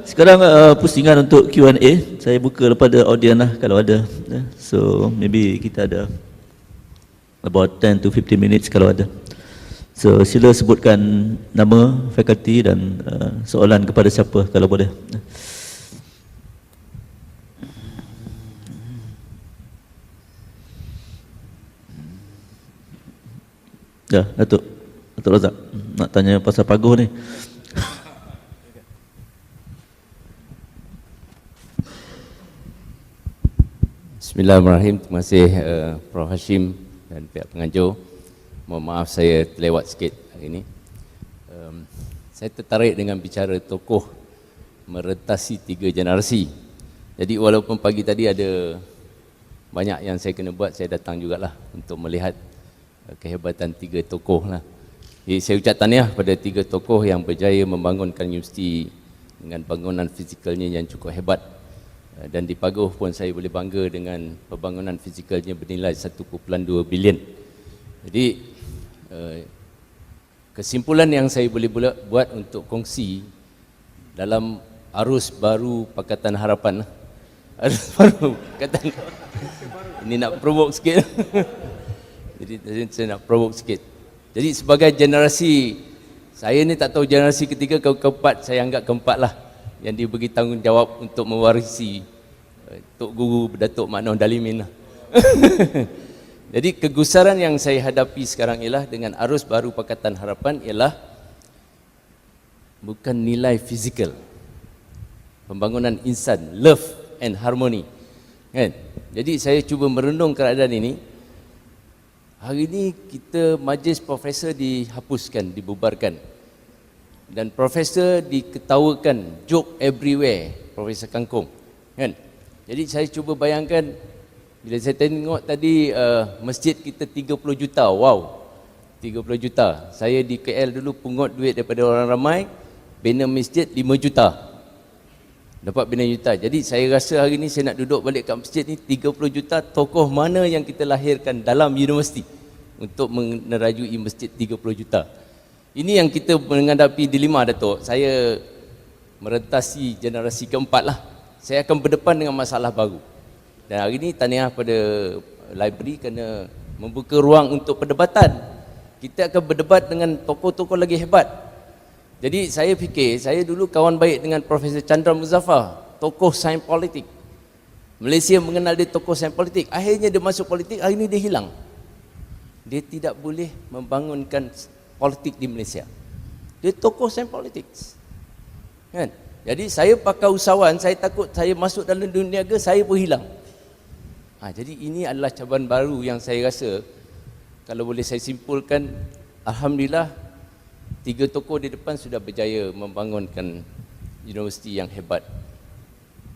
Sekarang pusingan untuk Q&A. Saya buka kepada audiens lah kalau ada. So maybe kita ada about 10 to 15 minutes kalau ada. So sila sebutkan nama, fakulti dan soalan kepada siapa kalau boleh. Ya, Datuk Razak nak tanya pasal paguh ni. Bismillahirrahmanirrahim. Terima kasih Prof. Hashim dan pihak pengajar. Mohon maaf saya terlewat sikit hari ini. Saya tertarik dengan bicara tokoh merentasi 3 generasi. Jadi walaupun pagi tadi ada banyak yang saya kena buat, saya datang jugalah untuk melihat kehebatan 3 tokoh lah. Jadi saya ucap tahniah pada 3 tokoh yang berjaya membangunkan universiti dengan bangunan fizikalnya yang cukup hebat. Dan di Paguh pun saya boleh bangga dengan pembangunan fizikalnya bernilai 1.2 bilion. Jadi kesimpulan yang saya boleh buat untuk kongsi dalam arus baru Pakatan Harapan. Arus baru Pakatan. Ini nak provoke sikit. Jadi saya nak provoke sikit. Jadi sebagai generasi, saya ni tak tahu generasi ketiga ke keempat, saya anggap keempat lah yang diberi tanggungjawab untuk mewarisi Tok Guru Datuk Mak Noh Dalimin lah. Jadi kegusaran yang saya hadapi sekarang ialah dengan arus baru Pakatan Harapan ialah bukan nilai fizikal, pembangunan insan, love and harmony, kan? Jadi saya cuba merenung keadaan ini. Hari ini kita majlis profesor dihapuskan, dibubarkan, dan profesor diketawakan, joke everywhere, Profesor Kangkung, kan? Jadi saya cuba bayangkan bila saya tengok tadi masjid kita 30 juta, wow, 30 juta. Saya di KL dulu pungut duit daripada orang ramai, bina masjid 5 juta, dapat bina juta. Jadi saya rasa hari ni saya nak duduk balik kat masjid ni 30 juta, tokoh mana yang kita lahirkan dalam universiti untuk menerajui masjid 30 juta. Ini yang kita menghadapi dilema, Datuk. Saya merentasi generasi keempat lah. Saya akan berdepan dengan masalah baru. Dan hari ini tahniah pada library kerana membuka ruang untuk perdebatan. Kita akan berdebat dengan tokoh-tokoh lagi hebat. Jadi saya fikir, saya dulu kawan baik dengan Profesor Chandra Muzaffar, tokoh sains politik. Malaysia mengenal dia tokoh sains politik. Akhirnya dia masuk politik, hari ini dia hilang. Dia tidak boleh membangunkan politik di Malaysia. Dia tokoh sains politik, kan? Jadi saya pakai usahawan, saya takut saya masuk dalam dunia niaga, saya pun hilang. Jadi ini adalah cabaran baru yang saya rasa, kalau boleh saya simpulkan, alhamdulillah 3 tokoh di depan sudah berjaya membangunkan universiti yang hebat.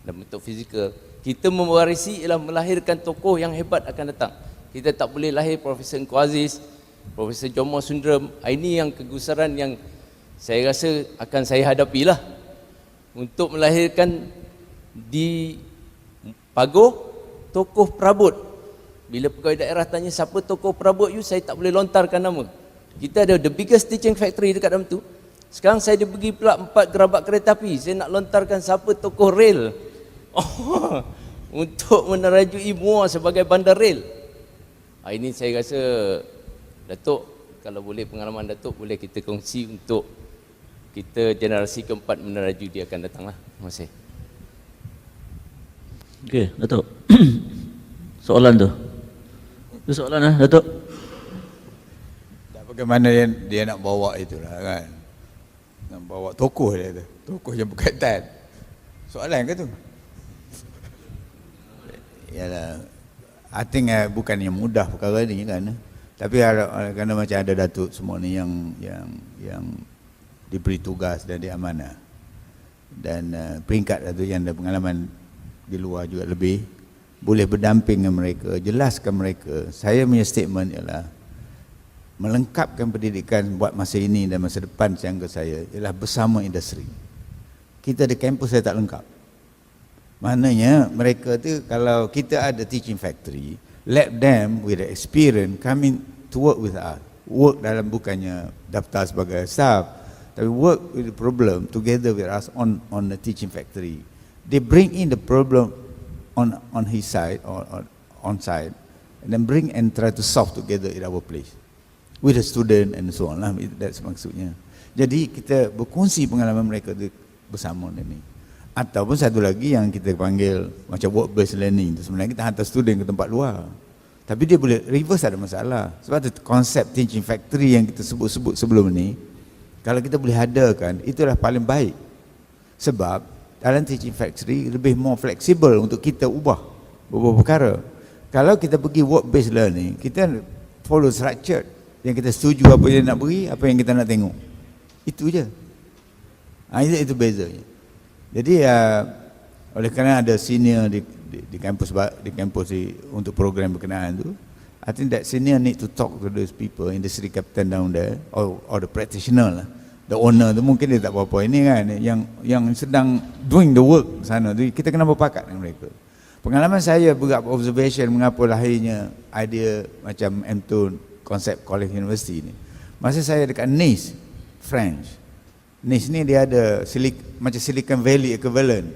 Dan bentuk fizikal, kita mewarisi ialah melahirkan tokoh yang hebat akan datang. Kita tak boleh lahir Profesor Engku Aziz, Profesor Jomo Sundram. Ini yang kegusaran yang saya rasa akan saya hadapilah, untuk melahirkan di Paguh tokoh perabot. Bila pegawai daerah tanya siapa tokoh perabot you, saya tak boleh lontarkan nama. Kita ada the biggest teaching factory dekat dalam tu. Sekarang saya dibagi pula 4 gerabak kereta api. Saya nak lontarkan siapa tokoh rel untuk menerajui Muar sebagai bandar rel. Ini saya rasa, Datuk, kalau boleh pengalaman Datuk boleh kita kongsi untuk kita generasi keempat meneraju dia akan datang lah. Terima kasih. Okey, Datuk. Soalan tu. Itu soalan lah, Datuk. Tak, bagaimana dia nak bawa itulah, kan? Nak bawa tokoh dia tu. Tokoh yang berkaitan. Soalan ke tu? Yalah, I think bukan yang mudah perkara ni, kan? Tapi kerana macam ada Datuk semua ni yang diberi tugas dan diamanah, dan peringkat Datuk yang ada pengalaman di luar juga lebih, boleh berdamping dengan mereka, jelaskan mereka. Saya punya statement ialah melengkapkan pendidikan buat masa ini dan masa depan sehingga saya ialah bersama industri. Kita di kampus saya tak lengkap. Maknanya mereka tu, kalau kita ada teaching factory, let them with the experience come in to work with us. Work dalam bukannya daftar sebagai staff, tapi work with the problem together with us on the teaching factory. They bring in the problem on his side or on side, and then bring and try to solve together in our place with the student and so on lah. That's maksudnya. Jadi kita berkongsi pengalaman mereka bersama ni. Ataupun satu lagi yang kita panggil macam work based learning tu, sebenarnya kita hantar student ke tempat luar, tapi dia boleh reverse, ada masalah. Sebab tu konsep teaching factory yang kita sebut-sebut sebelum ni, kalau kita boleh adakan, itulah paling baik. Sebab dalam teaching factory lebih more fleksibel untuk kita ubah beberapa perkara. Kalau kita pergi work based learning, kita follow structure yang kita setuju apa yang nak beri, apa yang kita nak tengok. Itu je. Itu bezanya. Jadi oleh kerana ada senior di kampus untuk program berkenaan tu, I think that senior need to talk to those people, industry captain down there, or the practitioner lah, the owner tu. Mungkin dia tak apa-apa ini kan, yang sedang doing the work sana tu, kita kena berpakat dengan mereka. Pengalaman saya beberapa observation mengapa lahirnya idea macam M2 konsep College University ni. Masa saya dekat Nice, French. Nice ni dia ada macam Silicon Valley equivalent,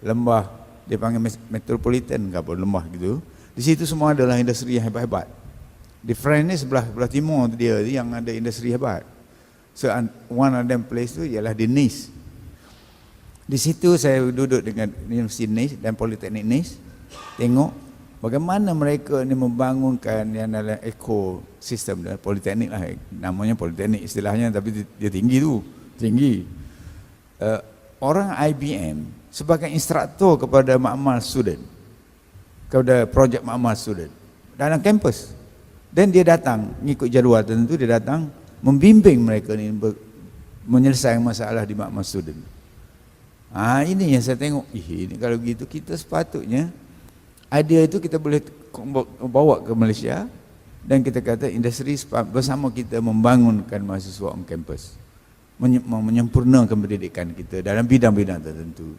lembah dia panggil metropolitan ke apa, lembah gitu. Di situ semua adalah industri yang hebat-hebat. Di France ni sebelah timur dia yang ada industri hebat. So one of them place tu ialah di Nice. Di situ saya duduk dengan Universiti Nice dan Politeknik Nice, tengok bagaimana mereka ni membangunkan yang dalam ekosistem dan politeknik lah, namanya politeknik istilahnya, tapi dia tinggi tu. Orang IBM sebagai instruktor kepada makmal student, kepada projek makmal student dalam kampus, dan dia datang mengikut jadual tertentu, dia datang membimbing mereka ni menyelesaikan masalah di makmal student. Ini yang saya tengok, ini kalau begitu kita sepatutnya idea itu kita boleh bawa ke Malaysia, dan kita kata industri bersama kita membangunkan mahasiswa on campus, menyempurnakan pendidikan kita dalam bidang-bidang tertentu.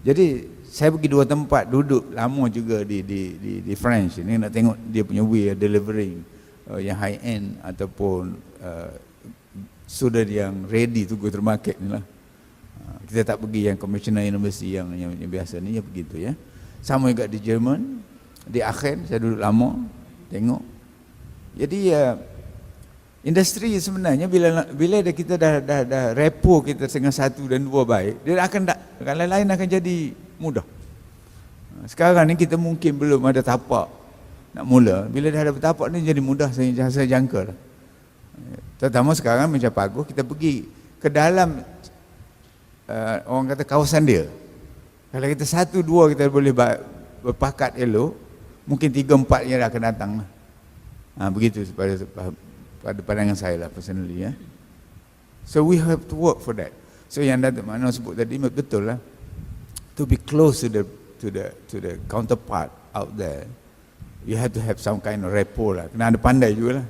Jadi saya pergi 2 tempat duduk lama juga di French ini, nak tengok dia punya way of delivering yang high end ataupun student yang ready to go to market ni lah. Kita tak pergi yang conventional university yang biasa ni, yang begitu ya. Sama juga di Jerman, di Aachen saya duduk lama tengok. Jadi industri sebenarnya bila kita dah repo kita dengan 1 dan 2 baik, dia akan kalau lain akan jadi mudah. Sekarang ni kita mungkin belum ada tapak nak mula. Bila dah ada tapak ni jadi mudah, saya jangka lah. Terutama sekarang macam Paguh, kita pergi ke dalam orang kata kawasan dia. Kalau kita 1, 2 kita boleh berpakat elok, mungkin 3, 4 yang akan datang lah. Begitu pada pandangan saya lah personally ya. So we have to work for that. So yang Datuk Makno sebut tadi betul lah. To be close to the counterpart out there, you have to have some kind of rapport lah. Kena ada pandai juga lah.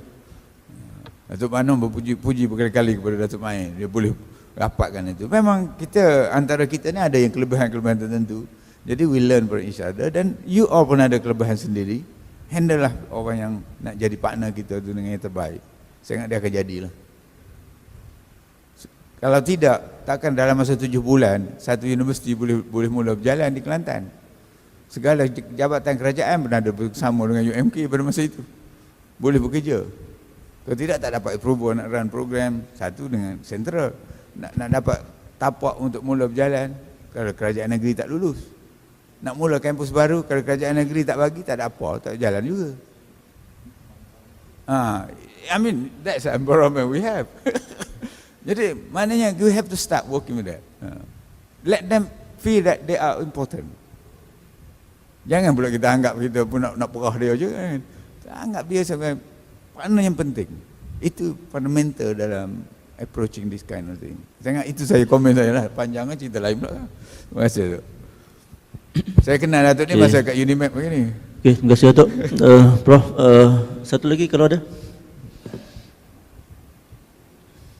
Datuk Makno berpuji berkali-kali kepada Datuk Main, dia boleh rapatkan itu. Memang kita antara kita ni ada yang kelebihan-kelebihan tertentu. Jadi we learn from each other, dan you all pun ada kelebihan sendiri. Handle lah orang yang nak jadi partner kita tu dengan yang terbaik. Saya ingat dia akan jadilah. Kalau tidak, takkan dalam masa 7 bulan satu universiti boleh mula berjalan di Kelantan. Segala jabatan kerajaan pun ada bersama dengan UMK pada masa itu, boleh bekerja. Kalau tidak, tak dapat approval nak run program satu dengan sentral, nak dapat tapak untuk mula berjalan kalau kerajaan negeri tak lulus. Nak mula kampus baru, kalau kerajaan negeri tak bagi, tak ada apa, tak jalan juga. I mean, that's the environment we have. Jadi, maknanya you have to start working with that. Let them feel that they are important. Jangan pula kita anggap kita pun nak perah dia je kan. Anggap dia sebagai partner yang penting. Itu fundamental dalam approaching this kind of thing. Saya ingat itu saya komen saya lah. Panjangnya cerita lain pula. Terima kasih tu. Saya kenal Datuk ni masa kat Unimap begini. Okey, terima kasih Datuk. Prof, satu lagi kalau ada.